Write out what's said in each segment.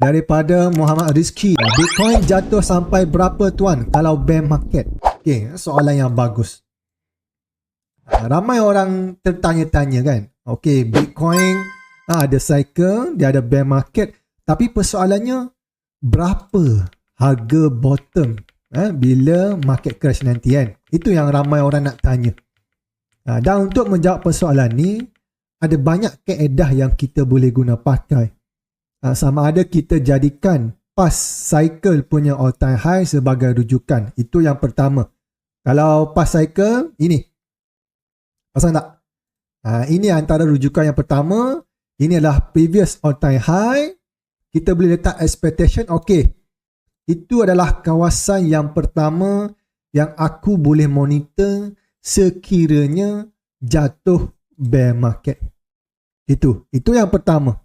daripada Muhammad Rizki. Bitcoin jatuh sampai berapa tuan kalau bear market? Okey, soalan yang bagus. Ramai orang tertanya-tanya kan. Okey, Bitcoin ada cycle, dia ada bear market, tapi persoalannya berapa harga bottom bila market crash nanti kan? Itu yang ramai orang nak tanya. Dan untuk menjawab persoalan ni, ada banyak kaedah yang kita boleh guna pakai. Sama ada kita jadikan past cycle punya all time high sebagai rujukan. Itu yang pertama. Kalau past cycle, ini. Pasang tak? Ini antara rujukan yang pertama. Ini adalah previous all time high. Kita boleh letak expectation. Okey. Itu adalah kawasan yang pertama yang aku boleh monitor sekiranya jatuh bear market. Itu yang pertama.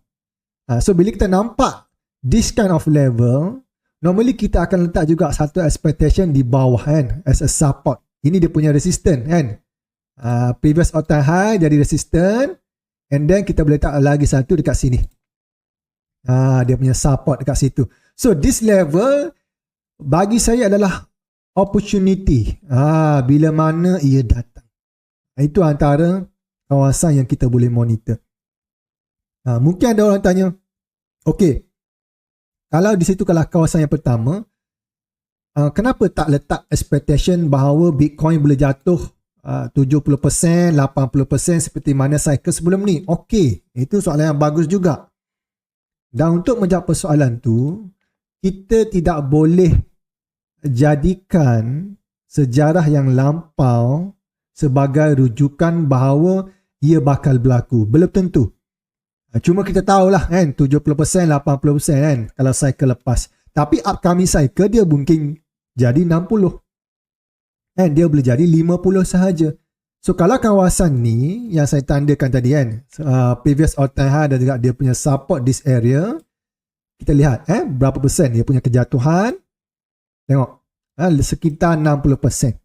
So bila kita nampak this kind of level, normally kita akan letak juga satu expectation di bawah kan, as a support. Ini dia punya resistance kan. Previous all time high jadi resistance, and then kita boleh letak lagi satu dekat sini. Dia punya support dekat situ. So this level bagi saya adalah opportunity. Bila mana ia datang. Itu antara kawasan yang kita boleh monitor. Mungkin ada orang tanya, okey, kalau di situ kalau kawasan yang pertama, kenapa tak letak expectation bahawa Bitcoin boleh jatuh 70%, 80% seperti mana cycle sebelum ni? Okey, itu soalan yang bagus juga. Dan untuk menjawab persoalan tu, kita tidak boleh jadikan sejarah yang lampau sebagai rujukan bahawa ia bakal berlaku. Belum tentu. Cuma kita tahulah kan 70%, 80% kan kalau cycle lepas. Tapi upcoming cycle dia mungkin jadi 60. Kan dia boleh jadi 50 sahaja. So kalau kawasan ni yang saya tandakan tadi kan, previous all time high dan juga dia punya support this area, kita lihat berapa persen dia punya kejatuhan. Tengok sekitar 60%.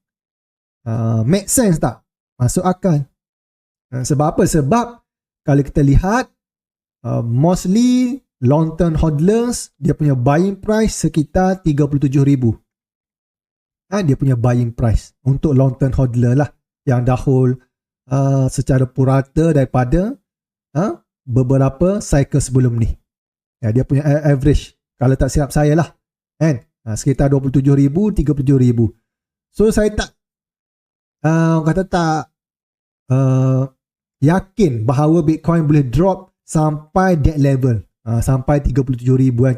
Make sense tak? Masuk akal. Sebab apa? Sebab kalau kita lihat mostly long term hodlers, dia punya buying price sekitar 37,000. Dia punya buying price untuk long term hodler lah yang dah hold secara purata daripada beberapa cycle sebelum ni. Dia punya average kalau tak silap saya lah kan, sekitar 27,000, 37,000. So saya tak yakin bahawa Bitcoin boleh drop sampai that level, sampai 37,000 kan